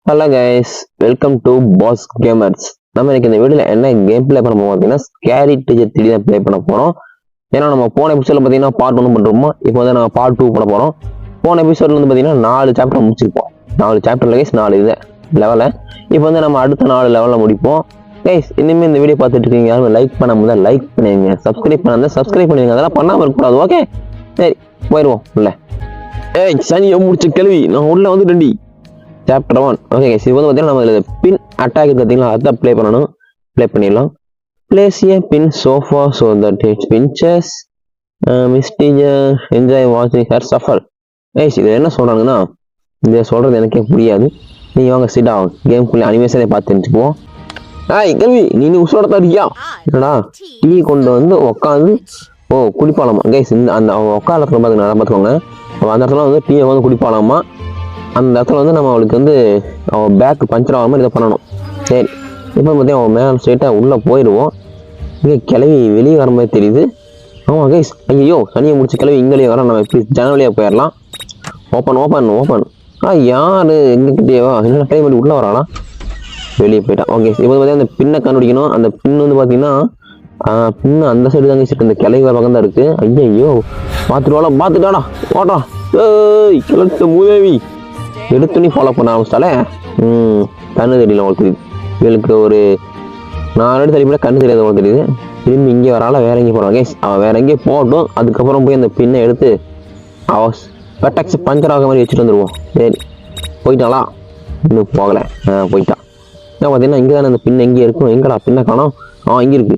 Hello guys, welcome to Boss Gamers. நம்ம இன்னைக்கு இந்த வீடியோல என்ன கேம் பிளே பண்ண போறோம் பார்த்தீங்கன்னா ஸ்கேரி டீச்சர் 3 தான் பிளே பண்ண போறோம். ஏன்னா நம்ம போன எபிசோட்ல பார்த்தீங்கன்னா பார்ட் 1 பண்ணுறோமோ, இப்போ வந்து நம்ம பார்ட் 2 பண்ண போறோம். போன எபிசோட்ல வந்து பார்த்தீங்கன்னா 4 சாப்டர் முடிச்சிருப்போம். 4 சாப்டர்ல கைஸ் 4 இது லெவலை. இப்போ வந்து நம்ம அடுத்த 4 லெவலில் முடிப்போம். கைஸ், இனிமேல் இந்த வீடியோ பார்த்துட்டு இருக்கீங்க யாரும் லைக் பண்ணாம லைக் பண்ணுவீங்க, சப்ஸ்கிரைப் பண்ணாத சப்ஸ்கிரைப் பண்ணுவீங்க, அதெல்லாம் பண்ணாமல் இருக்கக்கூடாது. ஓகே, சரி போயிடுவோம் உள்ள. சனியை முடிச்ச கேள்வி நான் உள்ள வந்து ரெண்டி சாப்டர் 1. ஓகே கைஸ், இப்போ வந்து பார்த்தீங்கன்னா நம்ம இதில் பின் அட்டாக் பார்த்தீங்களா, அதான் ப்ளே பண்ணணும். ப்ளே பண்ணிடலாம். Place a pin sofa so that it's pinches மிஸ்டீஜர் என்ஜாய் வாட்சிங் ஹர் சஃபர். கைஸ், இது என்ன சொல்கிறாங்கன்னா, இதை சொல்கிறது எனக்கே புரியாது. நீங்கள் வாங்க சிட் ஆகும் கேம்குள்ளே அனிமேஷனை பார்த்து தெரிஞ்சுப்போம். கேள்வி நீ உசோட தரியா என்னடா டீ கொண்டு வந்து உட்காந்து குடிப்பாலாமா கைஸ். இந்த அந்த உட்காலத்தில் பார்த்துக்கோங்க. அந்த இடத்துல வந்து டீயை வந்து குடிப்பாலாமா. அந்த இடத்துல வந்து நம்ம அவளுக்கு வந்து அவன் பேக் பஞ்சர் ஆகாம இதை பண்ணணும். சரி, இப்போ பார்த்தீங்கன்னா அவன் மேலே ஸ்ட்ரெயிட்டாக உள்ளே போயிடுவோம். இங்கே கிளவி வெளியே வர மாதிரி தெரியுது. ஆமாம் கைஸ், ஐயோ சனியை முடிச்சு கிளவி இங்கேயே வர, நம்ம எப்படி ஜனவழியாக போயிடலாம். Open open open. யார் எங்ககிட்டேவா என்ன டைம் பண்ணி உள்ளே வரானா, வெளியே போயிட்டான். ஓகே, இப்போ பார்த்தீங்கன்னா அந்த பின்னை கண்டுபிடிக்கணும். அந்த பின் வந்து பார்த்தீங்கன்னா பின்னு அந்த சைடு தாங்க இருக்கு, இந்த கிளவி வர பக்கம் தான் இருக்குது. ஐயோ பார்த்துட்டாடா ஓட்டா. கிளத்த மூதேவி எடுத்துனி ஃபாலோ பண்ண ஆரம்பிச்சிட்டாலே. கண்ணு தெரியல உங்களுக்கு தெரியுது. இவளுக்கு ஒரு 4 அடி தள்ளிப்பட கண்ணு தெரியாது உங்களுக்கு தெரியுது. திரும்பி இங்கே வரால வேற எங்கேயும் போகிறான் கேஸ். அவன் வேற எங்கேயும் போகட்டும். அதுக்கப்புறம் போய் அந்த பின்னை எடுத்து அவ பெட்டாக்ஸ் பஞ்சர் ஆக மாதிரி வச்சுட்டு வந்துடுவோம். சரி போயிட்டாளா, இன்னும் போகலை. போயிட்டான். ஏன் பார்த்தீங்கன்னா இங்கே தானே அந்த பின்னை எங்கேயே இருக்கும். எங்கடா பின்னை காணோம். இங்கே இருக்கு,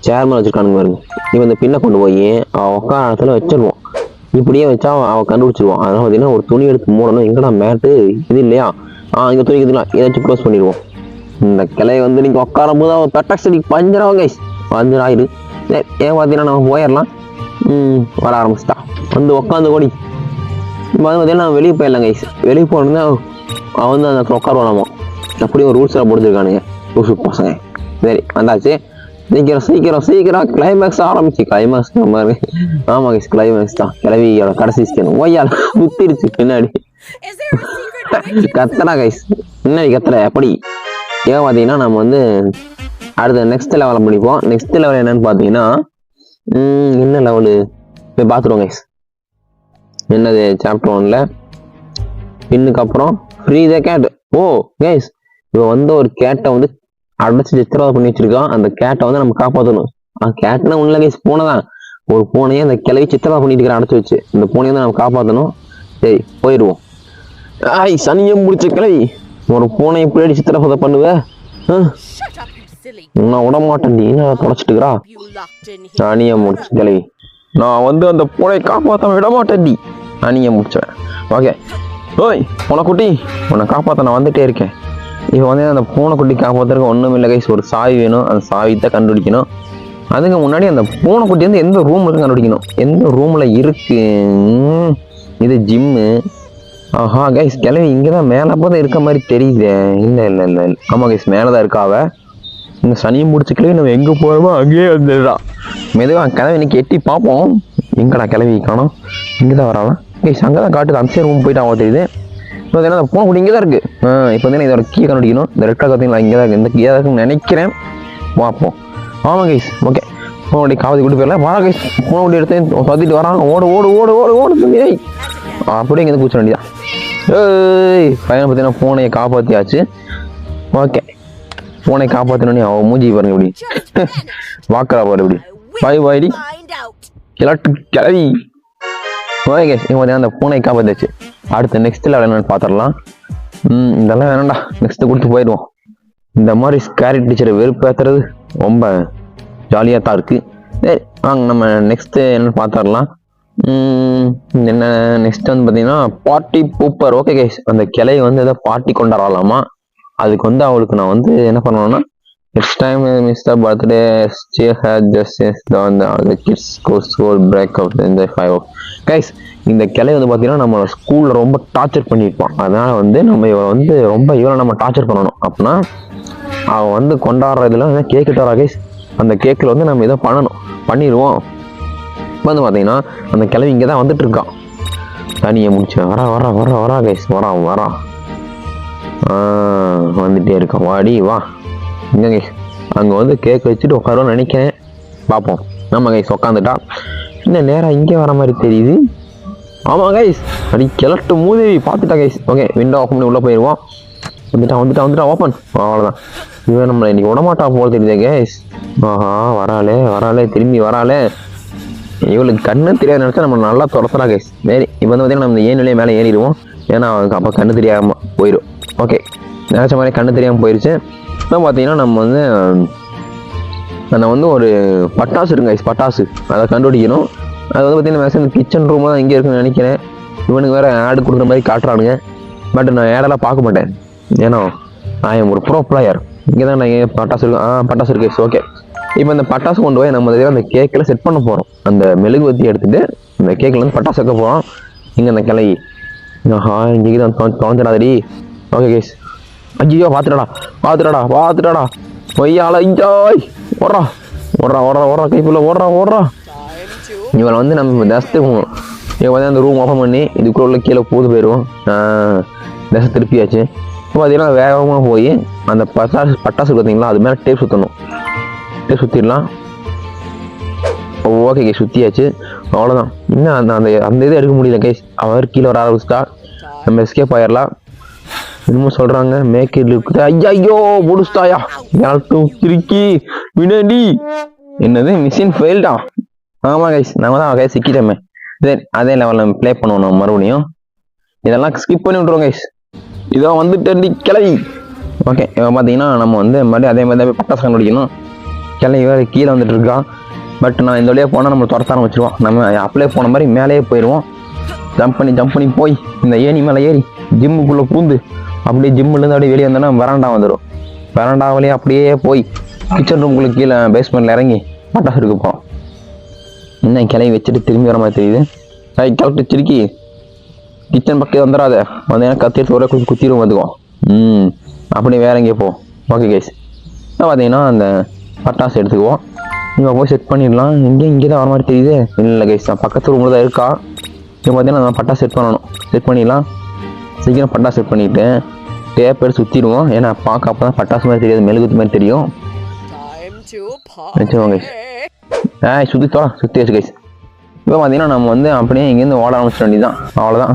சேர்மன் வச்சுருக்கானுங்க பாருங்க. இப்போ இந்த பின்னை கொண்டு போய் அவன் உட்கார இடத்துல வச்சிருவோம். இப்படியே வச்சா அவன் கண்டுபிடிச்சிருவான். அதனால பார்த்தீங்கன்னா ஒரு துணி எடுத்து மூடணும். எங்கடா மேட்டு இது இல்லையா, இங்கே துணி இதுலாம் ஏதாச்சும் க்ளோஸ் பண்ணிடுவோம். இந்த கிளையை வந்து நீங்கள் உட்காரும் போது அவன் பெட்டாக்ஸ் பஞ்சராகும் கைஸ், பஞ்சர் ஆயிடு. ஏன் பார்த்தீங்கன்னா நம்ம போயிடலாம். வர ஆரம்பிச்சிட்டா வந்து உட்காந்து ஓடி. இப்போ வந்து பார்த்தீங்கன்னா நான் வெளியே போயிடலாம் கைஸ். வெளியே போகணுன்னா அவன் வந்து அந்த உட்காருவானாமா. அப்படி ஒரு ரூல்ஸ் எல்லாம் போட்டுருக்கானுங்க ரூல்ஸ் பசங்க. சரி வந்தாச்சு. சீக்கிரம் கிளைமேக்ஸ் ஆரம்பிச்சு. கிளைமேக்ஸ் மாதிரி ஆமா கைஸ், கிளைமேக்ஸ் தான். கிளவியோட கடைசி ஸ்கேன் ஒய்யால் குத்திருச்சு பின்னாடி. கத்துறா கைஸ், பின்னாடி கத்துற. எப்படி ஏன் பார்த்தீங்கன்னா நம்ம வந்து அடுத்த நெக்ஸ்ட் லெவலில் முடிப்போம். நெக்ஸ்ட் லெவல் என்னன்னு பார்த்தீங்கன்னா என்ன லெவலு போய் பார்த்துருவோம் கைஸ். என்னது சாப்டர் 1ல பின்னுக்கு அப்புறம் ஃப்ரீ த கேட். கைஸ், இவன் வந்து ஒரு கேட்டை வந்து அடைச்சி சித்திரவதை பண்ணி வச்சிருக்கான். அந்த கேட்டை வந்து நம்ம காப்பாற்றணும். கேட்டுனா உள்ள கைஸ் பூனை தான். ஒரு பூனையை அந்த கிளவி சித்திரவதை பண்ணிட்டு இருக்கிற அடைச்சி வச்சு இந்த பூனையை வந்து நம்ம காப்பாற்றணும். சரி போயிடுவோம். சனியை முடிச்ச கிளவி, ஒரு பூனை எப்படி சித்திரவதை பண்ணுவேன். நான் விட மாட்டேன், நீ என்ன தொலைச்சிட்டுக்கிறா. சனியை முடிச்ச கிளவி, நான் வந்து அந்த பூனையை காப்பாற்ற விட மாட்டேன். சனியை முடிச்சேன். ஓகே பூனைக்குட்டி, உன்னை காப்பாற்ற நான் வந்துட்டே இருக்கேன். இப்போ வந்து அந்த பூனைக்குட்டி காப்பாற்றுறதுக்கு ஒன்றும் இல்லை கைஸ். ஒரு சாவி வேணும். அந்த சாவி தான் கண்டுபிடிக்கணும். அதுக்கு முன்னாடி அந்த பூனைக்குட்டி வந்து எந்த ரூம் இருக்கு கண்டுபிடிக்கணும். எந்த ரூமில் இருக்கு. இது ஜிம்மு. கைஸ், கிளவி இங்கே தான் மேலே போதான் இருக்க மாதிரி தெரியுது. இல்லை ஆமாம் கைஸ், மேலே தான் இருக்காவ. இந்த சனியை முடிச்ச கிளவி நம்ம எங்கே போகிறோமோ அங்கேயே வந்துடுறா. மெதுவாக கிளவி இன்னைக்கு எட்டி பார்ப்போம். எங்கடா கிளவி காணோம். இங்கே தான் வராலாம் கைஸ். அங்கே தான் காட்டுது. அந்த ரூம் போயிட்டு அவன் தெரியுது. இப்போ என்ன பூனை குடி இங்கே தான் இருக்குது. இப்போ வந்து இதோட கீ கண்டுபிடிக்கணும். இந்த ரெட் கலர் பார்த்தீங்களா, இங்கே தான் இருக்குது. இந்த கீ தான் இருக்குன்னு நினைக்கிறேன். பார்ப்போம். ஆமாம் கைஸ், ஓகே. பூனை காவதி கூட்டி போயிடலாம். வர கைஸ், பூனை குட்டி எடுத்து சத்திட்டு வரான். ஓடு அப்படியே இங்கே பூச்ச வேண்டியதான். பையனை பார்த்தீங்கன்னா பூனையை காப்பாற்றியாச்சு. ஓகே, பூனை காப்பாற்றணுன்னு அவன் மூஞ்சி பாருங்க இப்படி வாக்கரா பாரு இப்படி. பாய்டி கிளட்டு கிளவி. ஓகே கைஸ், இங்கே பார்த்தீங்கன்னா அந்த பூனை காப்பாற்றியாச்சு. அடுத்த நெக்ஸ்ட் லெவல் என்னன்னு பார்த்துடலாம். இதெல்லாம் வேணாம்டா, நெக்ஸ்ட்டு கொடுத்து போயிடுவோம். இந்த மாதிரி ஸ்கேரி டீச்சரை வெறுப்பேற்றுறது ரொம்ப ஜாலியாக தான் இருக்குது. சரி வாங்க நம்ம நெக்ஸ்ட்டு என்னென்னு பார்த்துடலாம். என்ன நெக்ஸ்ட் வந்து பார்த்தீங்கன்னா பார்ட்டி பூப்பர். ஓகே கைஸ், அந்த கிளையை வந்து ஏதோ பார்ட்டி கொண்டாடலாமா. அதுக்கு வந்து அவளுக்கு நான் வந்து என்ன பண்ணணும்னா, next time mister birthday she had just done the kids go school break up in the 5 guys. இந்த கிளை வந்து பார்த்தீங்கன்னா நம்ம ஸ்கூலில் ரொம்ப டார்ச்சர் பண்ணியிருப்பான். அதனால் வந்து நம்ம இவளை நம்ம டார்ச்சர் பண்ணணும். அப்படின்னா அவன் வந்து கொண்டாடுறதுலாம் கேக்கு தரா கைஸ். அந்த கேக்கில் வந்து நம்ம இதை பண்ணிடுவோம். இப்போ வந்து பார்த்தீங்கன்னா அந்த கிளவி இங்கே தான் வந்துட்டு இருக்கான். தனியை முடிச்சு வரா கைஸ். வரா வந்துட்டே இருக்கோம். வாடி வா. இங்கே கைஸ் அங்கே வந்து கேக் வச்சுட்டு உட்காருவோம்னு நினைக்கிறேன். பார்ப்போம். நம்ம கைஸ் உட்காந்துட்டா இன்னும் நேராக இங்கே வர மாதிரி தெரியுது. ஆமாம் கைஸ் அடி கிளட்டு மூதேவி பார்த்துட்டா கைஸ். ஓகே விண்டோ ஓப்பன் பண்ணி உள்ளே போயிடுவோம். வந்துட்டா ஓப்பன். அவ்வளோதான். இவன் நம்மளை இன்னைக்கு விடமாட்டா போல தெரியுதே கைஸ். வராளே திரும்பி வராளே. இவளுக்கு கண்ணு தெரியாது நினச்சா நம்ம நல்லா துரத்துறா கைஸ். சரி இப்போ வந்து பார்த்தீங்கன்னா நம்ம ஏன் மேலே ஏறிடுவோம். ஏன்னா அவனுக்கு அப்போ கண்ணு தெரியாமல் போயிடும். ஓகே நினச்ச மாதிரி கண்ணு தெரியாமல் போயிடுச்சு. இப்போ பார்த்தீங்கன்னா நம்ம வந்து அந்த வந்து ஒரு பட்டாசு இருக்குங்க கைஸ். பட்டாசு அதை கண்டுபிடிக்கணும். அது வந்து பார்த்தீங்கன்னா மேக்ஸிமம் கிச்சன் ரூம் தான் இங்கே இருக்குன்னு நினைக்கிறேன். இவனுக்கு வேறு ஆடு கொடுக்குற மாதிரி காட்டுறானுங்க. பட் நான் ஆடெல்லாம் பார்க்க மாட்டேன். ஏன்னா நான் ஒரு ப்ரோ பிளேயர். இங்கே தான் நான் பட்டாசு இருக்கு. பட்டாசு இருக்கு கைஸ். ஓகே இப்போ இந்த பட்டாசு கொண்டு போய் நம்ம அந்த கேக்கில் செட் பண்ண போகிறோம். அந்த மெழுகுவத்தி எடுத்துகிட்டு இந்த கேக்கில் வந்து பட்டாசு வைக்க போகிறோம். இங்கே அந்த கிளை இங்கே தான் தொலைஞ்சிடாதடி. Okay guys. ஐயோ பார்த்துட்டாடா பொய்யால இஞ்சாய் ஓடுறா கைப்புள்ள ஓடுறா. இவளை வந்து நம்ம ஜஸ்ட்டு இவன் வந்து அந்த ரூம் ஓப்பன் பண்ணி இதுக்குள்ள கீழே போயிடுவோம். தசை திருப்பியாச்சு. இப்போ பார்த்தீங்கன்னா வேகமாக போய் அந்த பட்டாசு பார்த்தீங்களா அது மேலே டேப் சுற்றணும். டேப் சுற்றிடலாம். ஓகே கைஸ் சுற்றியாச்சு. அவ்வளோதான். இன்னும் அந்த இது எடுக்க முடியல கைஸ். அவர் கீழே வர ஆரம்பிச்சிட்டா. நம்ம எஸ்கேப் ஆயிடலாம். இன்னும் சொல்கிறாங்க மேக் இட் லுக். ஐயோ முடிச்சிட்டாயா திருக்கி வினடி. என்னது மிஷின் ஃபெயில்டா. ஆமாம் கைஸ் நம்ம தான் கைஸ் சிக்கிட்டோமே. சரி அதே லெவலில் நம்ம ப்ளே பண்ணுவோம். நம்ம மறுபடியும் இதெல்லாம் ஸ்கிப் பண்ணி விட்ருவோம் கைஸ். இதான் வந்துட்டு கிளவி. ஓகே இப்போ பார்த்தீங்கன்னா நம்ம வந்து மறுபடியும் அதே மாதிரி தான் பட்டாசு கண்டுபிடிக்கணும். கிளவி வேறு கீழே வந்துட்டு இருக்கான். பட் நான் இந்த வழியாக போனால் நம்ம துரத்த ஆரம்பிச்சிருவோம். நம்ம அப்படியே போன மாதிரி மேலேயே போயிடுவோம். ஜம்ப் பண்ணி போய் இந்த ஏணி மேலே ஏறி ஜிம்முக்குள்ளே பூந்து அப்படியே ஜிம்முலேருந்து அப்படியே வெளியே வந்தோன்னா வெராண்டா வந்துடும். வெராண்டா வழியாக அப்படியே போய் கிச்சன் ரூமுக்குள்ளே கீழே பேஸ்மெண்ட்டில் இறங்கி பட்டாசு இருக்குப்போம். இன்னும் கிளவி வச்சுட்டு திரும்பி வர மாதிரி தெரியுது. கிளப்பிட்டு திருக்கி கிச்சன் பக்கம் வந்துடாத. வந்தீங்கன்னா கத்தி எடுத்து ஒரே குத்திடும் வந்துக்கும். அப்படியே வேற எங்கேயே போ. ஓகே கைஸ் பார்த்தீங்கன்னா அந்த பட்டாசு எடுத்துக்குவோம். இங்கே போய் செட் பண்ணிடலாம். இங்கே தான் வர மாதிரி தெரியுது. இல்லை கைஸ் நான் பக்கத்து ரூமில் தான் இருக்கா. இப்போ பார்த்தீங்கன்னா நான் பட்டாசு செட் பண்ணணும். செட் பண்ணிடலாம். சீக்கிரம் பட்டாசு செட் பண்ணிவிட்டு டேப் எடுத்து சுற்றிடுவோம். ஏன்னா பார்க்க அப்போ தான் பட்டாசு மாதிரி தெரியாது, மெழுகுத்து மாதிரி தெரியும். வச்சுக்கோங்க கைஸ். சுற்றியாச்சு கைஸ். இப்போ பார்த்தீங்கன்னா நம்ம வந்து அப்படியே இங்கேருந்து ஓட ஆரம்பிச்சிட வேண்டியதான். அவ்வளோதான்.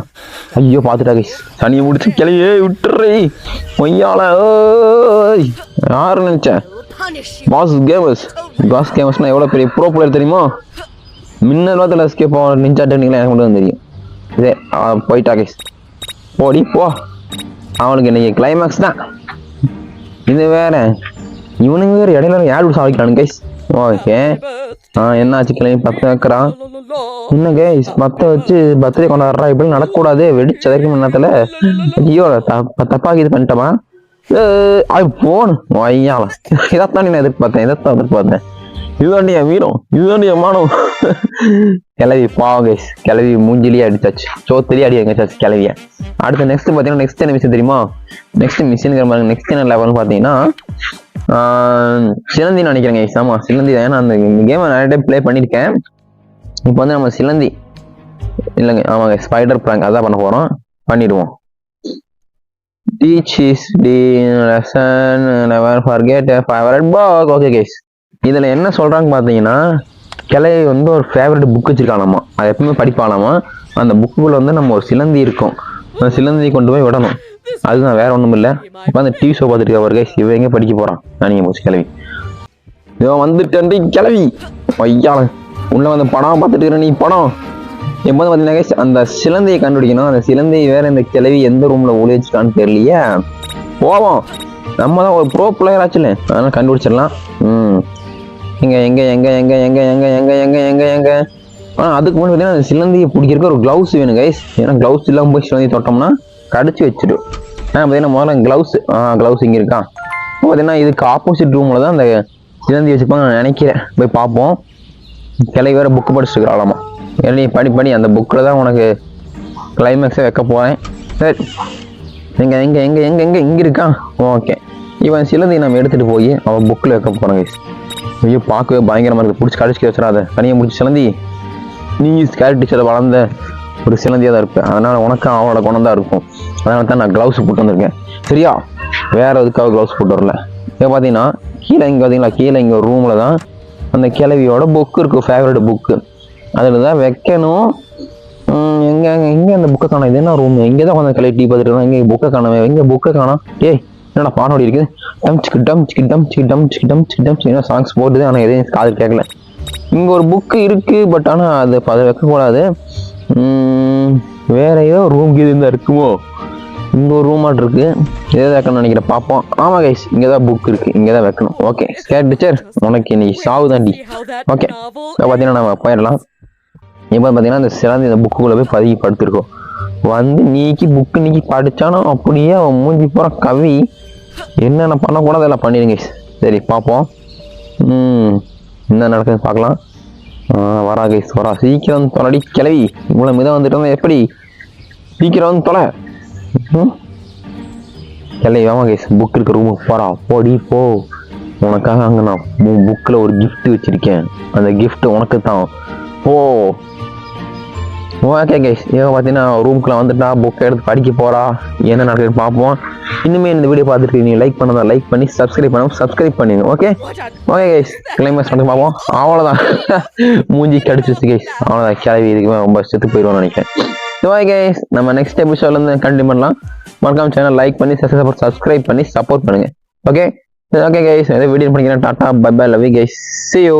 ஐயோ பார்த்துட்டா கைஸ். சனியை முடிச்சு கிளையே விட்டுறே பொய்யால. யாரு நினச்சேன் பாஸ் கேமர்ஸ்னா எவ்வளோ பெரிய ப்ரோ பிளேயர் தெரியுமா. மின்னல் வாரத்தில் எஸ்கேப் நிஞ்சா டெக்னிக்லாம் எனக்கு மட்டும் தான் தெரியும். இதே போயிட்டா கைஸ். போடி போ. அவனுக்கு இன்னைக்கு கிளைமேக்ஸ் தான். இது வேற இவனுங்க வேறு இடையில யார் சாதிக்கிறானு கைஸ். ஓகே என்னாச்சு கிளம்பி 10 வைக்கிறான். இன்னும் கைஸ் 10 வச்சு பர்த்டே கொண்டாடுறா. இப்படி நடக்கக்கூடாது. வெடிச்சு அதற்கு முன்னத்துல ஐயோ தப்பாக இது பண்ணிட்டோமா. போகணும் ஐயால. இதைத்தான் நான் எதிர்பார்த்தேன். இதுதாண்டியா வீரம், இதுதாண்டியா மானம். கிளவி பாவம் கைஸ். கிளவி மூஞ்சிலேயே அடிச்சாச்சு. சோத்திலேயே அடி எங்கச்சாச்சு கிளவிய. அடுத்து நெக்ஸ்ட் பார்த்தீங்கன்னா நெக்ஸ்ட் என்ன மிஷின் தெரியுமா. நெக்ஸ்ட் என்ன லெவல்னு பார்த்தீங்கன்னா சிலந்தி நினைக்கிறேங்க கைஸ். ஆமாம் சிலந்தி தான். ஏன்னா அந்த கேமை நிறைய டைம் ப்ளே பண்ணியிருக்கேன். இப்போ வந்து நம்ம சிலந்தி இல்லைங்க. ஆமாங்க ஸ்பைடர் ப்ராங்க் அதான் பண்ண போகிறோம். பண்ணிடுவோம். Teach is the lesson, never forget a favorite book. Okay guys இதில் என்ன சொல்கிறாங்க பார்த்தீங்கன்னா கிளவி வந்து ஒரு ஃபேவரட் புக் வச்சுருக்கானாமா. அது எப்பவுமே படிப்பானாமா. அந்த புக்குக்குள்ள வந்து நம்ம ஒரு சிலந்தி இருக்கும். அந்த சிலந்தியை கொண்டு போய் விடணும். அதுதான் வேற ஒன்றும் இல்லை. இப்போ அந்த டிவி ஷோ பார்த்துட்டு ஒரு கைஸ் இவன் எங்கே படிக்க போகிறான். நீங்கள் போச்சு கிளவி. இவன் வந்துட்டு கிளவி ஐயா உள்ள வந்து படம் பார்த்துட்டு இருக்கிற நீ படம். இப்போ வந்து பார்த்தீங்கன்னா கைஸ் அந்த சிலந்தியை கண்டுபிடிக்கணும். அந்த சிலந்தியை வேற இந்த கிளவி எந்த ரூமில் ஒளி வச்சுட்டான்னு தெரியலையே. போவோம். நம்ம தான் ஒரு ப்ரோ பிளேயர் ஆச்சுல, அதனால கண்டுபிடிச்சிடலாம். எங்க அதுக்கு முன்னாடி பார்த்தீங்கன்னா அந்த சிலந்தியை பிடிக்கிறதுக்கு ஒரு க்ளவுஸ் வேணும் கைஸ். ஏன்னா க்ளவுஸ் இல்லாமல் போய் சிலந்தி தொட்டோம்னா கடிச்சு வச்சிடும். பார்த்தீங்கன்னா முதல்ல க்ளவுஸ் இங்கே இருக்கான். பார்த்தீங்கன்னா இதுக்கு ஆப்போசிட் ரூமில் தான் அந்த சிலந்தி வச்சுப்பாங்க நான் நினைக்கிறேன். போய் பார்ப்போம். கிளவி வேற புக்கு படிச்சுருக்கிறாளாமா. ஏன்னா நீ படி அந்த புக்கில் தான் உனக்கு கிளைமேக்ஸை வைக்க போகிறேன். சரி எங்கே இருக்கான். ஓகே இவன் சிலந்தி நம்ம எடுத்துகிட்டு போய் அவன் புக்கில் வைக்க போகிறோம் கைஸ். ஐயோ பார்க்கவே பயங்கரமாக இருக்குது. பிடிச்சி கடிச்சு வச்சிடாத. தனியாக முடிச்சு சிலந்தி நீ ஸ்கேர் டீச்சரை வளர்ந்த ஒரு சிலந்தியாக தான் இருப்பேன். அதனால் உனக்கும் அவளோட குணம் தான் இருக்கும். அதனால தான் நான் க்ளவுஸ் போட்டு வந்திருக்கேன். சரியா? வேறு எதுக்காக க்ளவுஸ் போட்டு வரல. இப்போ பார்த்தீங்கன்னா கீழே இங்கே பார்த்தீங்களா, கீழே இங்கே ஒரு ரூமில் தான் அந்த கிழவியோட புக்கு இருக்குது, ஃபேவரட் புக்கு. அதில் தான் வைக்கணும். எங்கே அந்த புக்கை காணும்? இது என்ன ரூம்? இங்கே தான் வந்து கிளவி டீ பார்த்துட்டு தான். இங்கே புக்கை காணவே, எங்கே புக்கை காணோம்? ஏய் என்னடா பானோடி இருக்குது? என்ன சாங்ஸ் போட்டுது, ஆனால் எதையும் காது கேட்கல. இங்கே ஒரு புக்கு இருக்குது, பட் ஆனால் அதை வைக்கக்கூடாது. வேற ஏதோ ரூம் இது இருந்தால் இருக்குமோ? இங்கே ஒரு ரூமாட் இருக்குது, எதை வைக்கணும்னு நினைக்கிறேன், பார்ப்போம். ஆமாம் கைஸ், இங்கே தான் புக் இருக்குது, இங்கே தான் வைக்கணும். ஓகே ஸ்கேர் டீச்சர், உனக்கு இன்னைக்கு சாவு தாண்டி. ஓகே பார்த்தீங்கன்னா நம்ம போயிடலாம். இப்போ பார்த்தீங்கன்னா இந்த சிறந்த இந்த புக்குக்குள்ளே போய் பதுக்கி படுத்துருக்கோம். வந்து புக்கு நீக்கி படித்தாலும் அப்படியே அவன் மூஞ்சி போகிற கவி என்னென்ன பண்ணக்கூடாது எல்லாம் பண்ணிடுங்க. சரி பார்ப்போம் என்ன நடக்குதுன்னு பார்க்கலாம். வரா கைஸ் வரா, சீக்கிரம் வந்து தொலைடி கிளவி. இவ்வளோ மிதம் வந்துட்டு இருந்தா எப்படி? சீக்கிரம் வந்து தொலை கிளவி. ஆமாம் கைஸ், புக் இருக்க ரூமுக்கு போகிறா. போடி போ, உனக்காக அங்கே நான் புக்கில் ஒரு கிஃப்ட் வச்சுருக்கேன். அந்த கிஃப்ட் உனக்கு தான். போ. ஓகே கைஸ், இப்போ பார்த்தீங்கன்னா ரூம்குள்ளே வந்துட்டா, புக்கை எடுத்து படிக்க போகிறா. என்ன நடக்குதுன்னு பார்ப்போம். இன்னுமே இந்த வீடியோ பார்த்துட்டு நீங்கள் லைக் பண்ணதா லைக் பண்ணி சப்ஸ்கிரைப் பண்ணிடுங்க. ஓகே கைஸ், கிளைமேக்ஸ் வந்து பார்ப்போம். அவ்வளோதான், மூஞ்சி கடிச்சிச்சு கைஸ். அவ்வளோதான், கிளவி இதுக்குமே ரொம்ப செத்து போயிடுவோம்னு நினைக்கிறேன். ஓகே கைஸ், நம்ம நெக்ஸ்ட் எபிசோட்லேருந்து கண்டினியூ பண்ணலாம். மறக்காம சேனல் லைக் பண்ணி சப்ஸ்கிரைப் பண்ணி சப்போர்ட் பண்ணுங்கள். ஓகே கைஸ், எதாவது வீடியோ பண்ணிக்கிறேன். Tata bye bye, love you guys, see you.